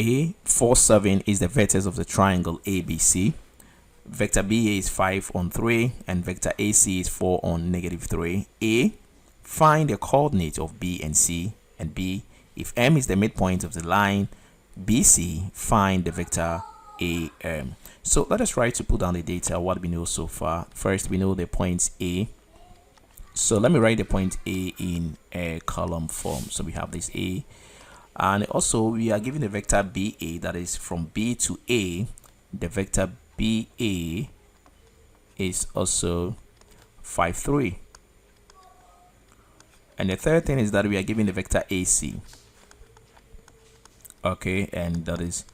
A, 4, 7 is the vertex of the triangle ABC. Vector BA is 5 on 3 and vector AC is 4 on -3. A, find the coordinate of B and C, and B, if M is the midpoint of the line BC, find the vector AM. So let us try to put down the data, what we know so far. First, we know the point A. So let me write the point A in a column form. So we have this A, and also we are given the vector BA, that is from B to A. The vector BA is also 5, 3. And the third thing is that we are given the vector AC. Okay, and that is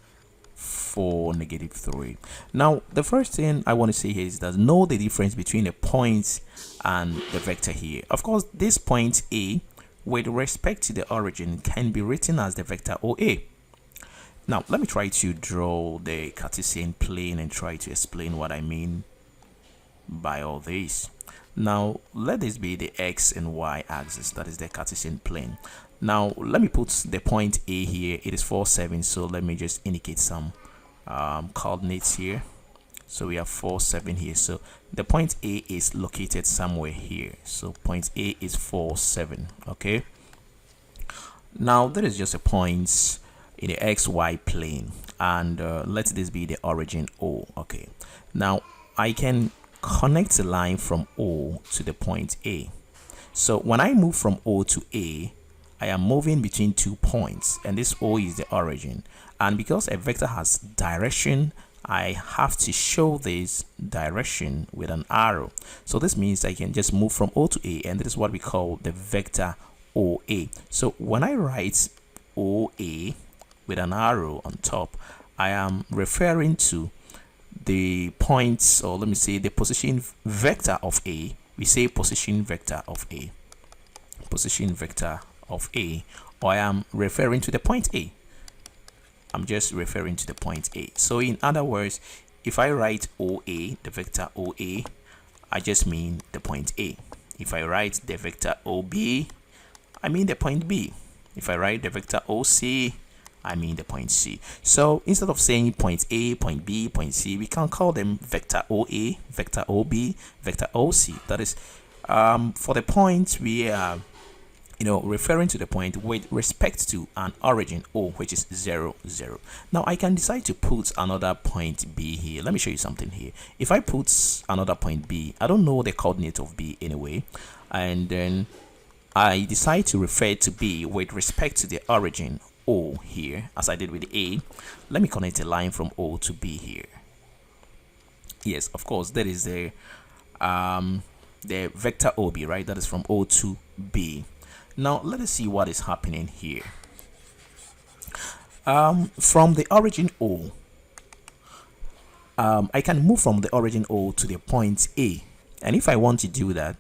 4, -3. Now, the first thing I want to say here is that know the difference between the points and the vector here. Of course, this point A, with respect to the origin, can be written as the vector OA. Now, let me try to draw the Cartesian plane and try to explain what I mean by all this. Now, let this be the X and Y axis, that is the Cartesian plane. Now, let me put the point A here. It is 4, 7, so let me just indicate some coordinates here. So we have 4, 7 here. So the point A is located somewhere here. So point A is 4, 7. Okay. Now, that is just a point in the XY plane, and let this be the origin O. Okay. Now, I can connect the line from O to the point A. So when I move from O to A, I am moving between 2 points, and this O is the origin. And because a vector has direction, I have to show this direction with an arrow. So this means I can just move from O to A, and this is what we call the vector OA. So when I write OA with an arrow on top, I am referring to the points, or let me say the position vector of A. We say position vector of A, position vector of A, or I am referring to the point A. I'm just referring to the point A. So in other words, if I write OA, the vector OA, I just mean the point A. If I write the vector OB, I mean the point B. If I write the vector OC, I mean the point C. So instead of saying point A, point B, point C, we can call them vector OA, vector OB, vector OC. That is, for the point, we are referring to the point with respect to an origin O, which is 0, 0. Now I can decide to put another point B here. Let me show you something here. If I put another point B, I don't know the coordinate of B anyway, and then I decide to refer to B with respect to the origin O here, as I did with A. Let me connect a line from O to B here. Yes, of course, that is the vector OB, right? That is from O to B. Now let us see what is happening here. From the origin O, I can move from the origin O to the point A, and if I want to do that,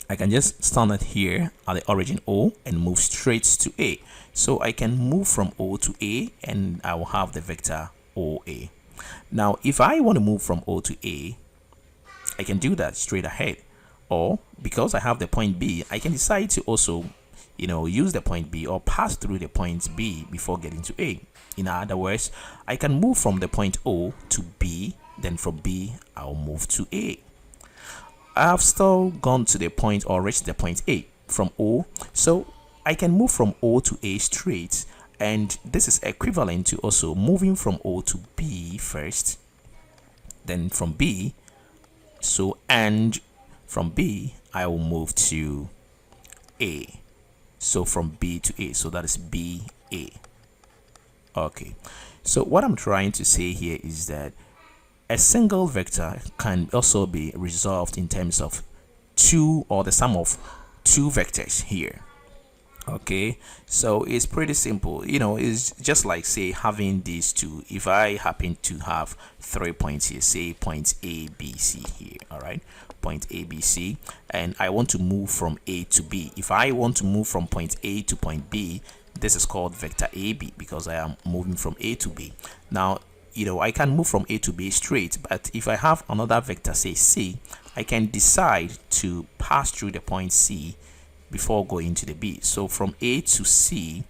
I can just stand it here at the origin O and move straight to A. So I can move from O to A, and I will have the vector OA. Now if I want to move from O to A, I can do that straight ahead. Or because I have the point B, I can decide to also use the point B or pass through the point B before getting to A. In other words, I can move from the point O to B, then from B I'll move to A. I've still gone to the point or reached the point A from O, so I can move from O to A straight, and this is equivalent to also moving from O to B first, then from B, and from B I will move to A. So from B to A, so that is BA. Okay, so what I'm trying to say here is that a single vector can also be resolved in terms of two, or the sum of two vectors here. Okay, so it's pretty simple. It's just like, say, having these two. If I happen to have 3 points here, say point A, B, C here, all right, point A, B, C, and I want to move from A to B. If I want to move from point A to point B, this is called vector AB, because I am moving from A to B. Now, I can move from A to B straight, but if I have another vector, say C, I can decide to pass through the point C before going to the B. So from A to C,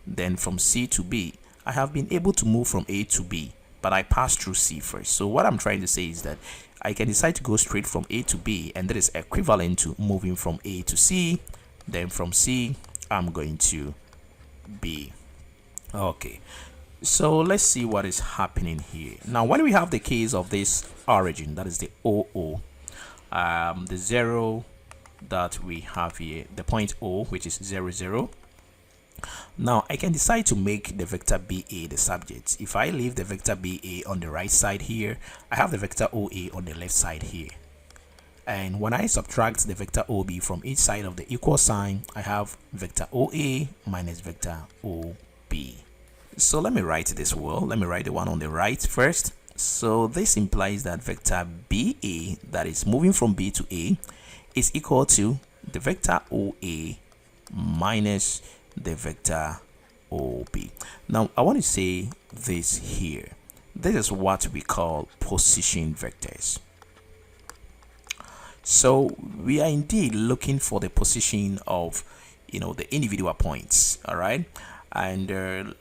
then from C to B, I have been able to move from A to B, but I passed through C first. So what I'm trying to say is that I can decide to go straight from A to B, and that is equivalent to moving from A to C. Then from C, I'm going to B. Okay, so let's see what is happening here. Now, when we have the case of this origin, that is the OO, the 0 that we have here, the point O, which is 0, 0. Now, I can decide to make the vector BA the subject. If I leave the vector BA on the right side here, I have the vector OA on the left side here. And when I subtract the vector OB from each side of the equal sign, I have vector OA minus vector OB. So let me write this well. Let me write the one on the right first. So this implies that vector BA, that is moving from B to A, is equal to the vector OA minus the vector OB. Now, I want to say this here. This is what we call position vectors. So we are indeed looking for the position of, the individual points. All right. And,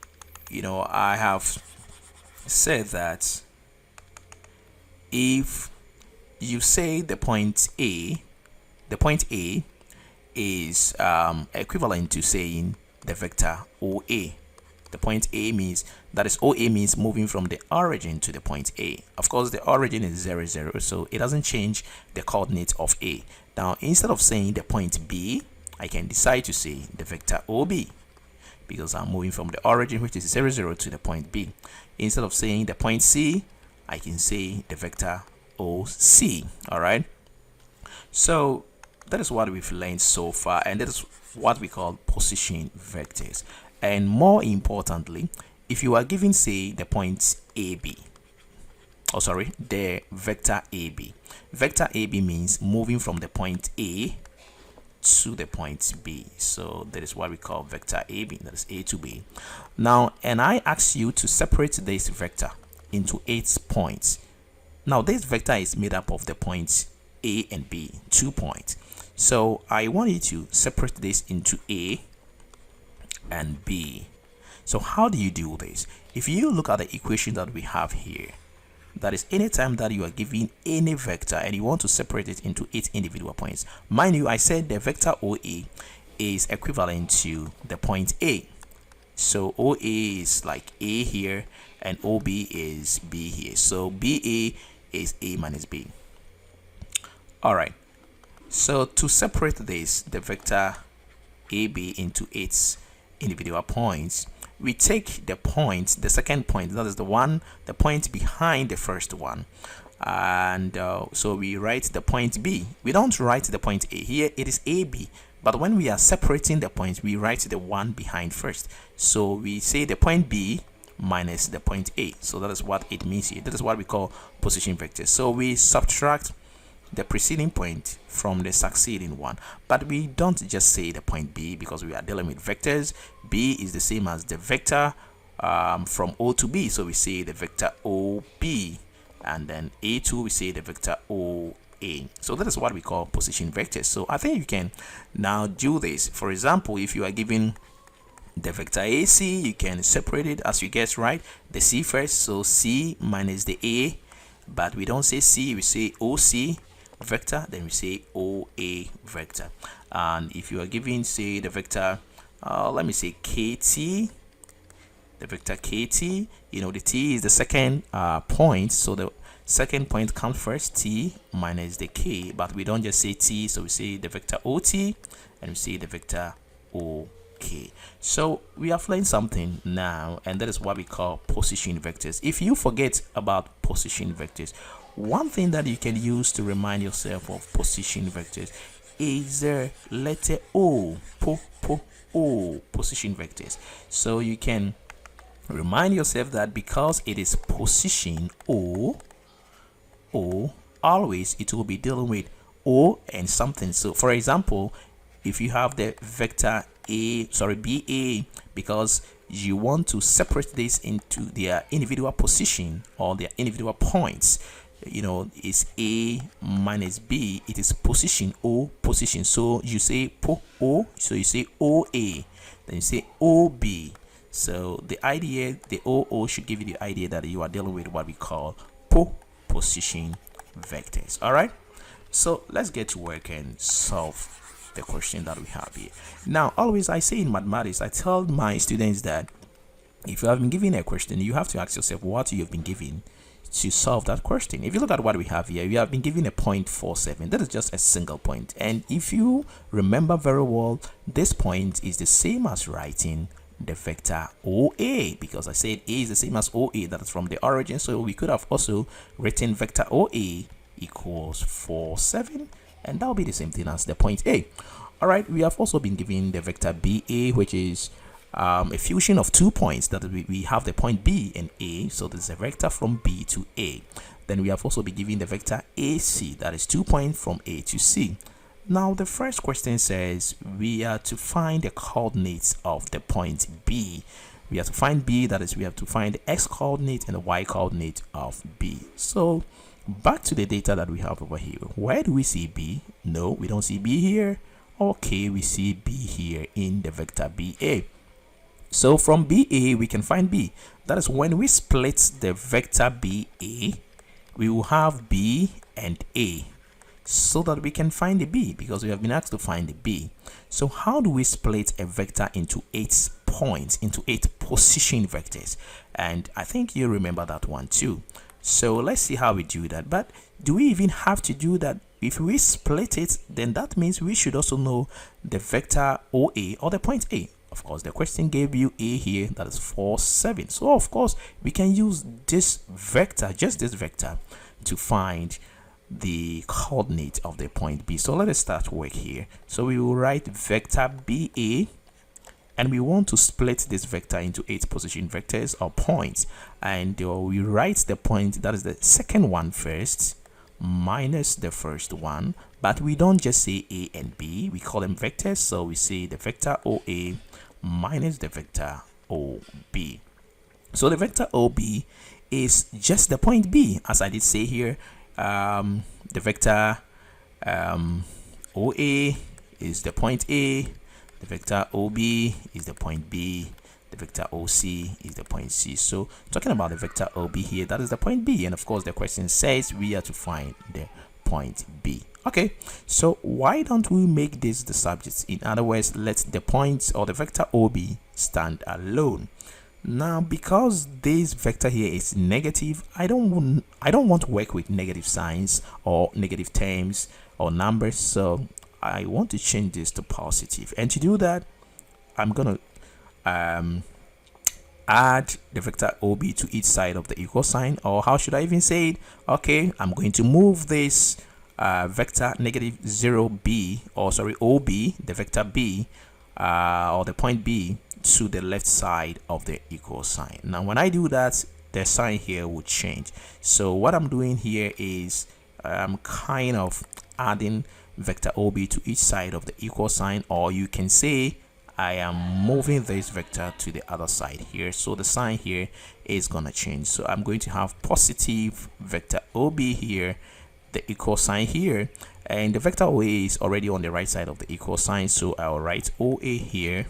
I have said that if you say the point A is equivalent to saying the vector OA. The point A means, that is, OA means moving from the origin to the point A. Of course, the origin is 0, 0, so it doesn't change the coordinate of A. Now, instead of saying the point B, I can decide to say the vector OB, because I'm moving from the origin, which is 0, 0, to the point B. Instead of saying the point C, I can say the vector OC. All right. So that is what we've learned so far, and that is what we call position vectors. And more importantly, if you are given, say, the point AB, the vector AB. Vector AB means moving from the point A to the point B. So that is what we call vector AB, that is A to B. Now, and I ask you to separate this vector into 8 points. Now, this vector is made up of the points A and B, 2 points. So I want you to separate this into A and B. So how do you do this? If you look at the equation that we have here, that is, anytime that you are given any vector and you want to separate it into 8 individual points. Mind you, I said the vector OA is equivalent to the point A. So OA is like A here and OB is B here. So BA is A minus B. All right. So to separate this, the vector AB into 8 individual points, we take the point, the second point, that is the point behind the first one, and so we write the point B. We don't write the point A. Here it is AB, but when we are separating the points, we write the one behind first. So we say the point B minus the point A. So that is what it means here. That is what we call position vectors. So we subtract the preceding point from the succeeding one, but we don't just say the point B, because we are dealing with vectors. B is the same as the vector from O to B, so we say the vector OB, and then A2 we say the vector OA. So that is what we call position vectors. So I think you can now do this. For example, if you are given the vector AC, you can separate it as you guess, right? The C first, so C minus the A, but we don't say C, we say OC vector, then we say OA vector. And if you are given, say, the vector let me say KT, the vector KT, the T is the second point, so the second point comes first, T minus the K, but we don't just say T, so we say the vector OT and we say the vector OK. So we have learned something now, and that is what we call position vectors. If you forget about position vectors, one thing that you can use to remind yourself of position vectors is the letter O, position vectors. So you can remind yourself that because it is position O, always it will be dealing with O and something. So for example, if you have the vector BA, because you want to separate this into their individual position or their individual points, is A minus B, it is position O position. So you say O, so you say OA, then you say OB, So the idea, the OO should give you the idea that you are dealing with what we call position vectors. All right, so let's get to work and solve the question that we have here. Now, always I say in mathematics, I tell my students that if you have been given a question, you have to ask yourself what you have been given to solve that question. If you look at what we have here, we have been given a 0.47. That is just a single point. And if you remember very well, this point is the same as writing the vector OA, because I said A is the same as OA, that is from the origin. So we could have also written vector OA equals 47, and that will be the same thing as the point A. All right, we have also been given the vector BA, which is a fusion of 2 points. That we have the point B and A, so there's a vector from B to A. Then we have also been given the vector AC, that is 2 points from A to C. Now the first question says we are to find the coordinates of the point B. We have to find B, that is we have to find the x coordinate and the y coordinate of B. So back to the data that we have over here. Where do we see B? No, we don't see B here. Okay, we see B here in the vector BA. So from BA we can find B. That is when we split the vector BA, we will have B and A, so that we can find the B, because we have been asked to find the B. So how do we split a vector into 8 points, into 8 position vectors? And I think you remember that one too. So let's see how we do that. But do we even have to do that? If we split it, then that means we should also know the vector OA, or the point A. Of course, the question gave you A here, that is 4, 7. So of course, we can use this vector, just this vector, to find the coordinate of the point B. So let us start work here. So we will write vector BA, and we want to split this vector into 8 position vectors or points. And we write the point, that is the second one first, minus the first one. But we don't just say A and B, we call them vectors. So we say the vector OA minus the vector OB. So the vector OB is just the point B, as I did say here. The vector OA is the point A, the vector OB is the point B, the vector OC is the point C. So talking about the vector OB here, that is the point B, and of course the question says we are to find the point B. Okay, so why don't we make this the subject? In other words, let the point or the vector OB stand alone. Now, because this vector here is negative, I don't want to work with negative signs or negative terms or numbers, so I want to change this to positive. And to do that, I'm gonna add the vector OB to each side of the equal sign, or how should I even say it? Okay, I'm going to move this vector negative 0b, or sorry, OB, the vector B, or the point B, to the left side of the equal sign. Now when I do that, the sign here will change. So what I'm doing here is I'm kind of adding vector OB to each side of the equal sign, or you can say I am moving this vector to the other side here. So the sign here is gonna change. So I'm going to have positive vector OB here, the equal sign here, and the vector OA is already on the right side of the equal sign, so I'll write OA here.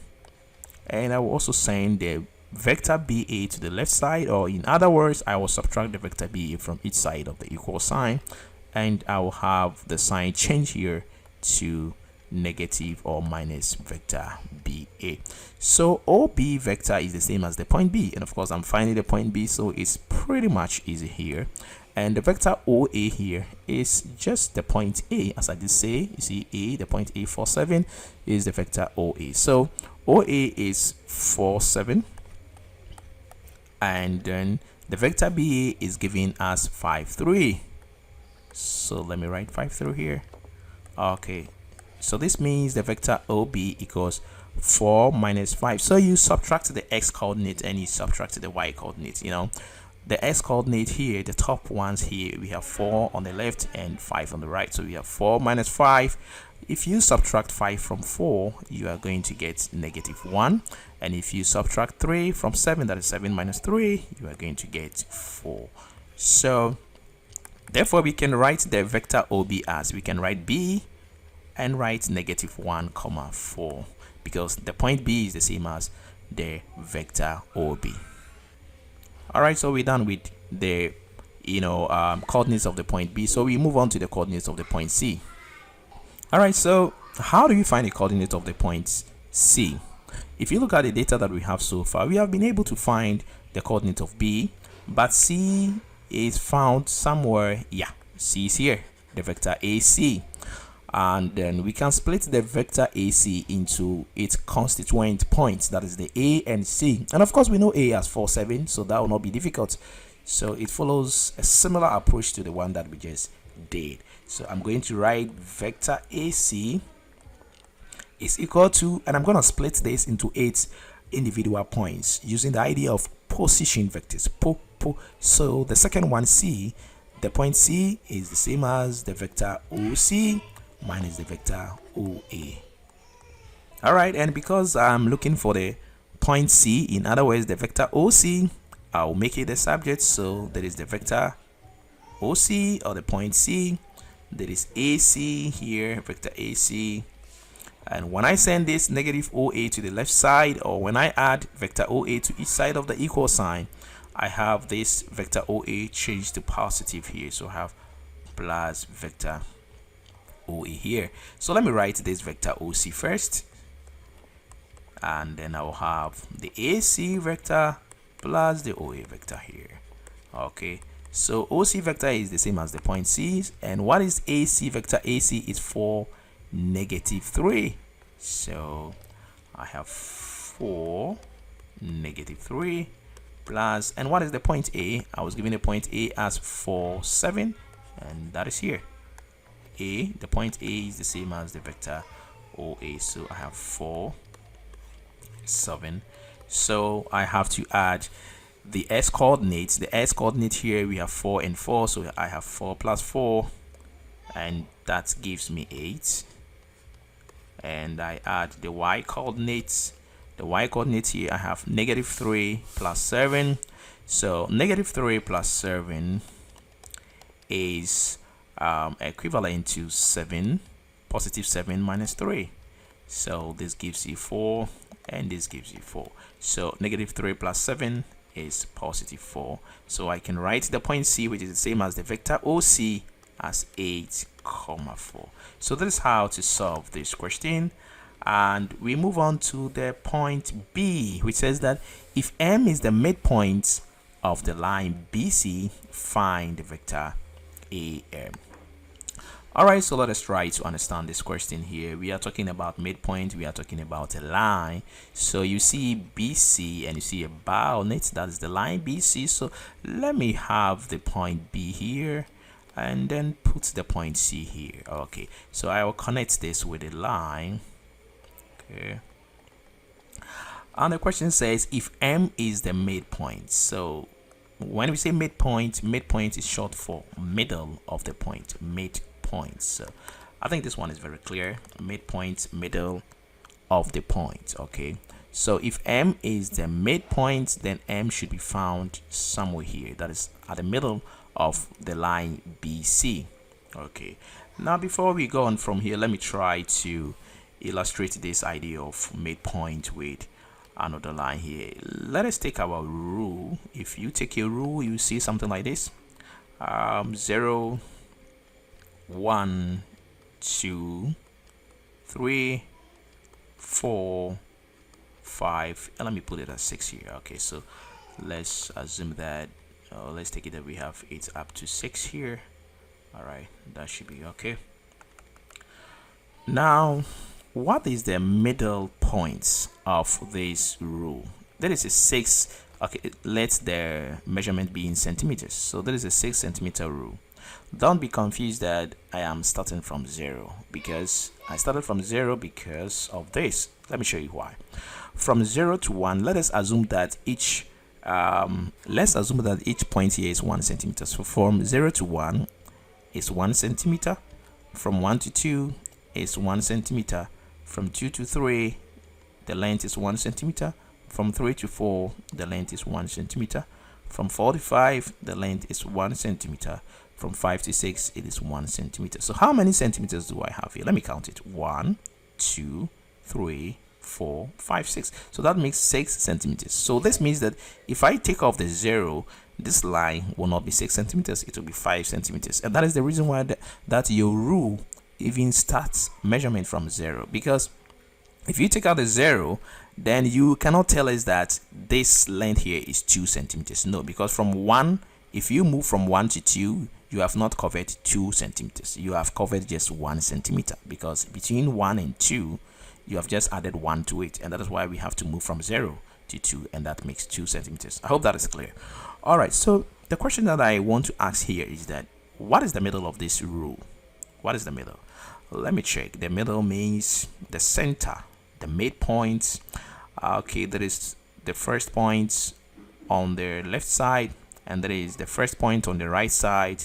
And I will also send the vector BA to the left side, or in other words, I will subtract the vector BA from each side of the equal sign, and I will have the sign change here to negative or minus vector BA. So OB vector is the same as the point B, and of course I'm finding the point B, so it's pretty much easy here. And the vector OA here is just the point A, as I did say. You see A, the point A, 4, 7 is the vector OA. So OA is 4, 7, and then the vector BA is giving us 5, 3. So let me write 5 through here. Okay, so this means the vector OB equals 4 minus 5. So you subtract the x coordinate and you subtract the y coordinate. You know, the x coordinate here, the top ones here, we have 4 on the left and 5 on the right. So we have 4 minus 5. If you subtract 5 from 4, you are going to get negative 1. And if you subtract 3 from 7, that is 7 minus 3, you are going to get 4. So therefore we can write the vector OB as, we can write B and write negative 1 comma 4, because the point B is the same as the vector OB. All right, so we're done with the coordinates of the point B. So we move on to the coordinates of the point C. All right, so how do you find the coordinate of the point C? If you look at the data that we have so far, we have been able to find the coordinate of B, but C is found somewhere. Yeah, C is here, the vector AC. And then we can split the vector AC into its constituent points, that is the A and C. And of course, we know A as 4, 7, so that will not be difficult. So it follows a similar approach to the one that we just did. So I'm going to write vector AC is equal to, and I'm going to split this into 8 individual points using the idea of position vectors. So the second one, C, the point C is the same as the vector OC minus the vector OA. All right, and because I'm looking for the point C, in other words, the vector OC, I'll make it the subject. So there is the vector OC, or the point C. There is AC here, vector AC. And when I send this negative OA to the left side, or when I add vector OA to each side of the equal sign, I have this vector OA changed to positive here. So I have plus vector OA here. So let me write this vector OC first. And then I'll have the AC vector plus the OA vector here. Okay. So OC vector is the same as the point C. And what is AC vector? AC is 4, negative 3. So I have 4, negative 3 plus, and what is the point A? I was given the point A as 4, 7, and that is here. A, the point A is the same as the vector OA. So I have 4, 7. So I have to add the S coordinates. The S coordinate here, we have 4 and 4. So I have 4 plus 4, and that gives me 8. And I add the Y coordinates. The Y coordinates here, I have negative 3 plus 7. So negative 3 plus 7 is equivalent to 7, positive 7 minus 3. So this gives you 4, and this gives you 4. So negative 3 plus 7 is positive 4. So I can write the point C, which is the same as the vector OC, as 8, 4. So that is how to solve this question. And we move on to the point B, which says that if M is the midpoint of the line BC, find the vector AM. All right, so let us try to understand this question here. We are talking about midpoint, we are talking about a line. So you see BC and you see a bar on it, that is the line BC. So let me have the point B here and then put the point C here. Okay, so I will connect this with a line. Okay, and the question says if M is the midpoint. So when we say midpoint, midpoint is short for middle of the point, midpoint. So I think this one is very clear, midpoint, middle of the point. Okay, so if M is the midpoint, then M should be found somewhere here, that is at the middle of the line BC. Okay, now before we go on from here, let me try to illustrate this idea of midpoint with another line here. Let us take our rule. If you take a rule, you see something like this: 0, 1, 2, 3, 4, 5, and let me put it at 6 here. Okay, so let's assume that let's take it that we have it up to 6 here. All right, that should be okay. Now, what is the middle points of this rule? There is a 6. Okay, let the measurement be in centimeters. So there is a 6 centimeter rule. Don't be confused that I am starting from 0, because I started from 0 because of this. Let me show you why. From 0 to 1, let us assume that each point here is 1 centimeter. So from 0 to 1 is 1 centimeter. From 1 to 2 is 1 centimeter. From 2 to 3, the length is 1 centimeter. From 3 to 4, the length is 1 centimeter. From 4 to 5, the length is 1 centimeter. From 5 to 6, it is 1 centimeter. So how many centimeters do I have here? Let me count it. 1, 2, 3, 4, 5, 6. So that makes 6 centimeters. So this means that if I take off the 0, this line will not be 6 centimeters, it will be 5 centimeters. And that is the reason why that your rule even starts measurement from 0, because if you take out the 0, then you cannot tell us that this length here is 2 centimeters. No, because from 1, if you move from 1 to 2, you have not covered 2 centimeters. You have covered just 1 centimeter, because between 1 and 2, you have just added 1 to it. And that is why we have to move from 0 to 2, and that makes 2 centimeters. I hope that is clear. All right, so the question that I want to ask here is that, what is the middle of this rule? What is the middle? Let me check. The middle means the center, the midpoint. Okay, that is the first point on the left side, and that is the first point on the right side.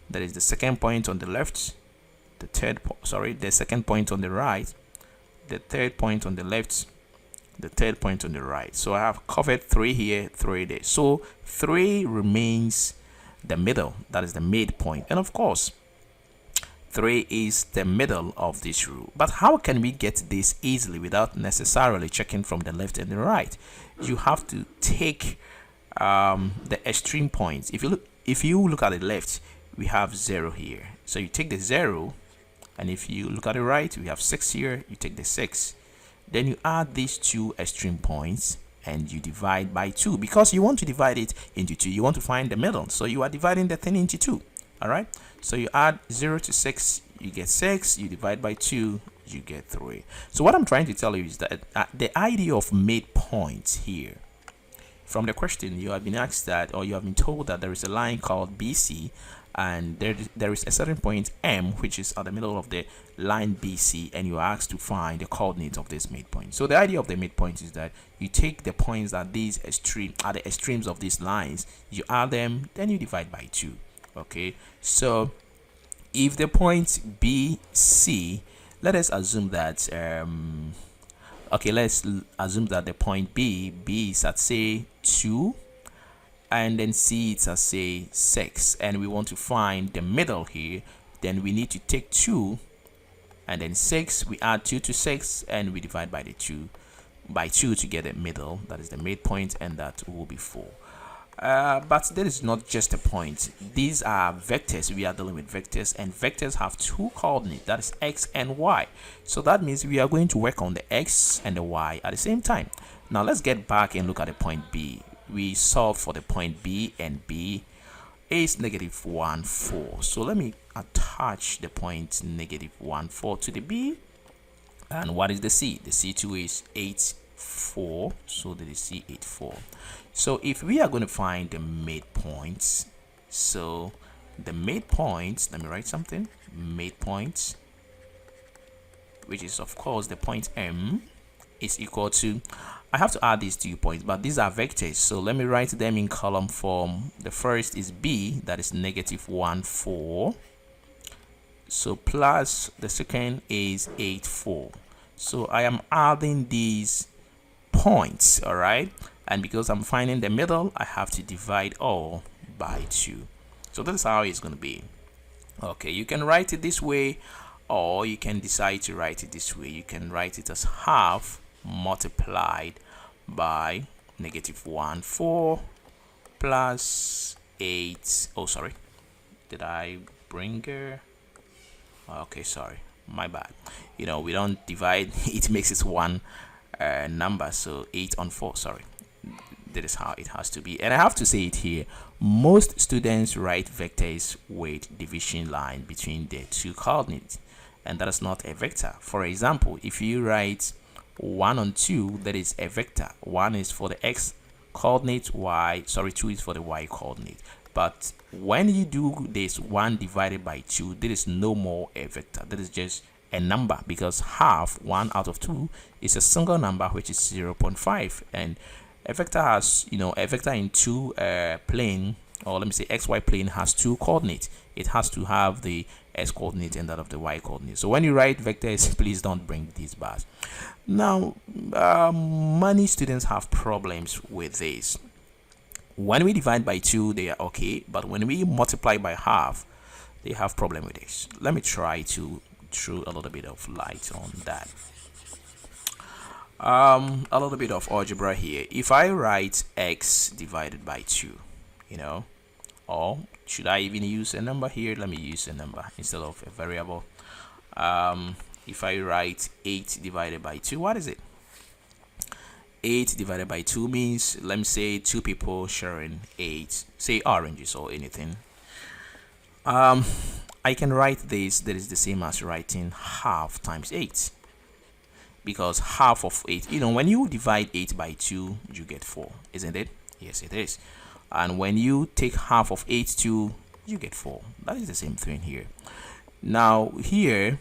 That is the second point on the left, the second point on the right, the third point on the left, the third point on the right. So I have covered 3 here, 3 there. So 3 remains the middle, that is the midpoint. And of course, 3 is the middle of this rule. But how can we get this easily without necessarily checking from the left and the right? You have to take the extreme points. If you look at the left, we have 0 here. So you take the 0, and if you look at the right, we have 6 here. You take the 6. Then you add these 2 extreme points and you divide by 2, because you want to divide it into 2. You want to find the middle. So you are dividing the thing into 2. All right. So you add 0 to 6, you get 6. You divide by 2, you get 3. So what I'm trying to tell you is that the idea of midpoints here, from the question, you have been asked that, or you have been told that there is a line called BC, and there is a certain point M which is at the middle of the line BC, and you are asked to find the coordinates of this midpoint. So the idea of the midpoint is that you take the points at these the extremes of these lines, you add them, then you divide by 2. Okay, so if the point BC, let us assume that let's assume that the point B is at say 2, and then C it's at say 6, and we want to find the middle here. Then we need to take 2 and then 6, we add 2 to 6, and we divide by the 2 to get the middle, that is the midpoint, and that will be 4. But that is not just a point. These are vectors. We are dealing with vectors, and vectors have 2 coordinates, that is x and y. So that means we are going to work on the x and the y at the same time. Now let's get back and look at the point B. We solved for the point B, and B is -1, 4. So let me attach the point -1, 4 to the B. And what is the C? The C2 is 8, 4. So that is C 8, 4. So if we are going to find the midpoints, so the midpoints, let me write something, midpoints, which is of course the point M, is equal to, I have to add these 2 points, but these are vectors, so let me write them in column form. The first is B, that is -1, 4. So plus the second is 8, 4. So I am adding these points, all right? And because I'm finding the middle, I have to divide all by 2. So that's how it's going to be. Okay, you can write it this way, or you can decide to write it this way. You can write it as half multiplied by -1, 4 plus 8. Oh, sorry. Did I bring her? Okay, sorry. My bad. You know, we don't divide. It makes it one number. So 8 on 4. Sorry. That is how it has to be. And I have to say it here, most students write vectors with division line between their 2 coordinates, and that is not a vector. For example, if you write 1 on 2, that is a vector. 1 is for the x coordinate, 2 is for the y coordinate. But when you do this 1 divided by 2, there is no more a vector. That is just a number, because half, 1 out of 2, is a single number, which is 0.5. And a vector has, a vector in 2 plane, or let me say xy plane, has 2 coordinates. It has to have the x coordinate and that of the y coordinate. So when you write vectors, please don't bring these bars. Now, many students have problems with this. When we divide by 2, they are okay, but when we multiply by half, they have problem with this. Let me try to throw a little bit of light on that. A little bit of algebra here. If I write x divided by 2, or should I even use a number here? Let me use a number instead of a variable. If I write 8 divided by 2, what is it? 8 divided by 2 means, let me say, 2 people sharing 8, say oranges or anything. I can write this, that is the same as writing half times 8, because half of 8, when you divide 8 by 2, you get 4, isn't it? Yes, it is. And when you take half of 8 too, you get 4. That is the same thing here. Now here,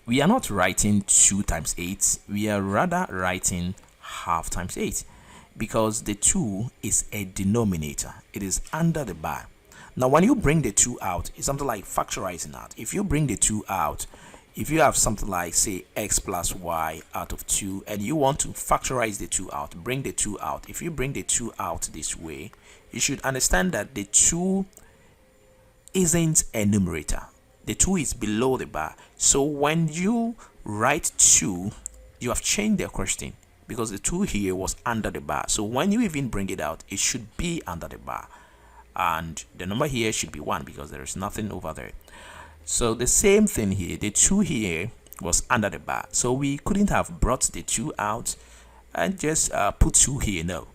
we are not writing 2 times 8, we are rather writing half times 8, because the 2 is a denominator, it is under the bar. Now when you bring the 2 out, it's something like factorizing out. If you bring the 2 out, if you have something like, say, x plus y out of 2, and you want to factorize the 2 out, bring the 2 out. If you bring the 2 out this way, you should understand that the 2 isn't a numerator. The 2 is below the bar. So when you write 2, you have changed the question, because the 2 here was under the bar. So when you even bring it out, it should be under the bar. And the number here should be 1, because there is nothing over there. So the same thing here, the 2 here was under the bar, so we couldn't have brought the 2 out and just put 2 here. No,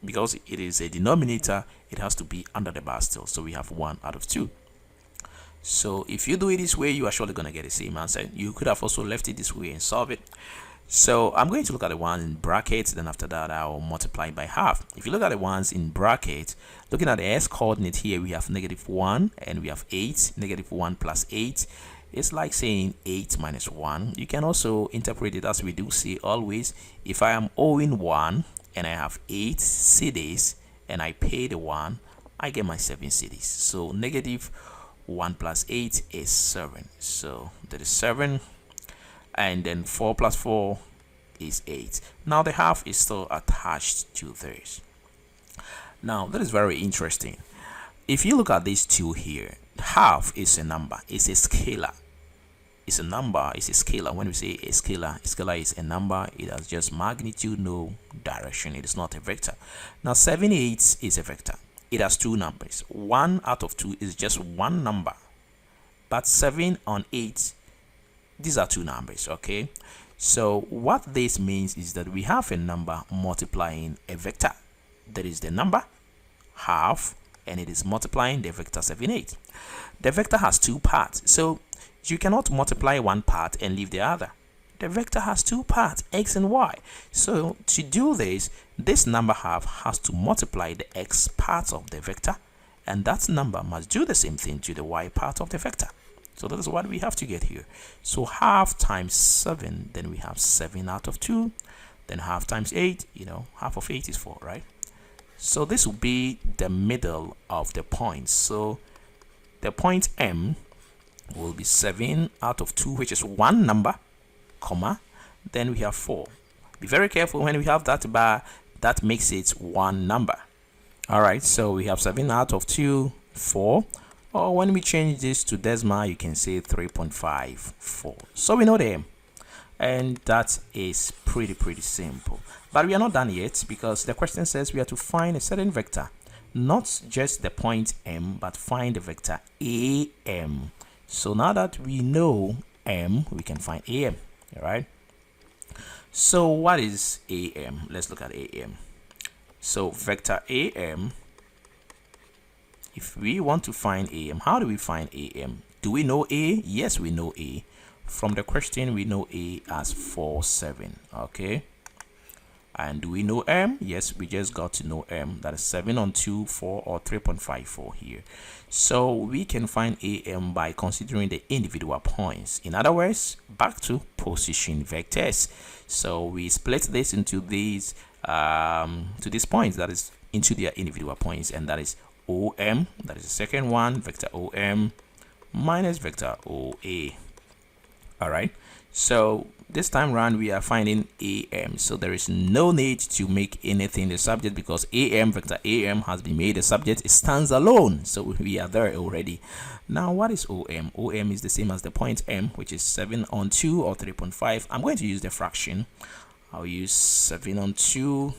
because it is a denominator, it has to be under the bar still. So we have 1 out of 2. So if you do it this way, you are surely going to get the same answer. You could have also left it this way and solve it. So I'm going to look at the ones in brackets, then after that I'll multiply by half. If you look at the ones in brackets, looking at the x coordinate here, we have -1 and we have 8. -1 plus 8 is like saying 8 minus 1. You can also interpret it as we do say always. If I am owing 1 and I have 8 cedis and I pay the 1, I get my 7 cedis. So -1 plus 8 is 7. So that is 7. And then 4 plus 4 is 8. Now the half is still attached to this. Now that is very interesting. If you look at these two here, half is a number, it's a scalar. It's a number, it's a scalar. When we say a scalar is a number, it has just magnitude, no direction, it is not a vector. Now 7/8 is a vector. It has two numbers. 1 out of 2 is just one number, but 7 on 8, these are two numbers. Okay, so what this means is that we have a number multiplying a vector, that is the number half, and it is multiplying the vector 7/8. The vector has two parts, so you cannot multiply one part and leave the other. The vector has two parts, x and y. So to do this, this number half has to multiply the x part of the vector, and that number must do the same thing to the y part of the vector. So that is what we have to get here. So half times 7, then we have 7 out of 2. Then half times 8, half of 8 is 4, right? So this will be the middle of the points. So the point M will be 7 out of 2, which is one number, comma, then we have 4. Be very careful when we have that bar, that makes it one number. All right, so we have 7 out of 2, 4. Or when we change this to decimal, you can say 3.54. So we know the M, and that is pretty simple. But we are not done yet, because the question says we have to find a certain vector, not just the point M, but find the vector AM. So now that we know M, we can find AM. All right, so what is AM? Let's look at AM. So vector AM, if we want to find AM, how do we find AM? Do we know A? Yes, we know A. From the question, we know A as 4, 7. Okay. And do we know M? Yes, we just got to know M. That is 7 on 2, 4, or 3.54 here. So we can find AM by considering the individual points. In other words, back to position vectors. So we split this into these points, that is into their individual points, and that is OM, that is the second one, vector OM minus vector OA. All right, so this time around we are finding AM, so there is no need to make anything the subject, because AM, vector AM, has been made a subject. It stands alone, so we are there already. Now what is OM? OM is the same as the point M, which is 7 on 2 or 3.5. I'm going to use the fraction. I'll use 7 on 2,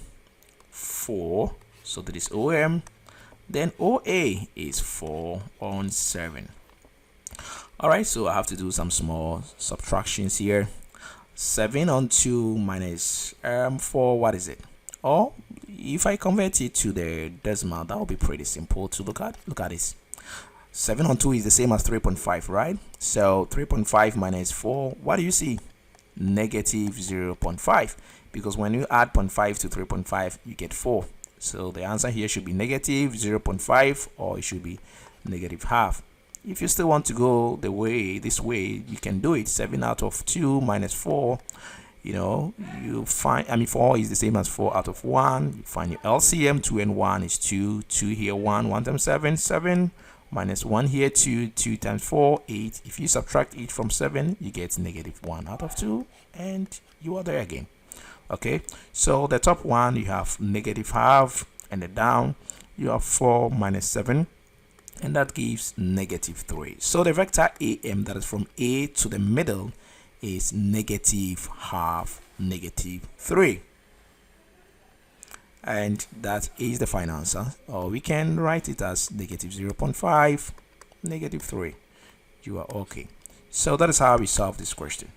4. So that is OM. Then OA is 4 on 7. Alright, so I have to do some small subtractions here. 7 on 2 minus 4, what is it? Or if I convert it to the decimal, that will be pretty simple to look at. Look at this. 7 on 2 is the same as 3.5, right? So 3.5 minus 4, what do you see? Negative 0.5. Because when you add 0.5 to 3.5, you get 4. So the answer here should be negative 0.5, or it should be negative half. If you still want to go this way, you can do it. 7 out of 2 minus 4, you find, 4 is the same as 4 out of 1. You find your LCM. 2 and 1 is 2. 2 here, 1 times 7, 7. Minus 1 here, 2. 2 times 4, 8. If you subtract 8 from 7, you get negative 1 out of 2, and you are there again. Okay, so the top one, you have negative half, and the down, you have 4 minus 7, and that gives negative 3. So the vector AM, that is from A to the middle, is negative half, negative 3. And that is the final answer. Or we can write it as negative 0.5, negative 3. You are okay. So that is how we solve this question.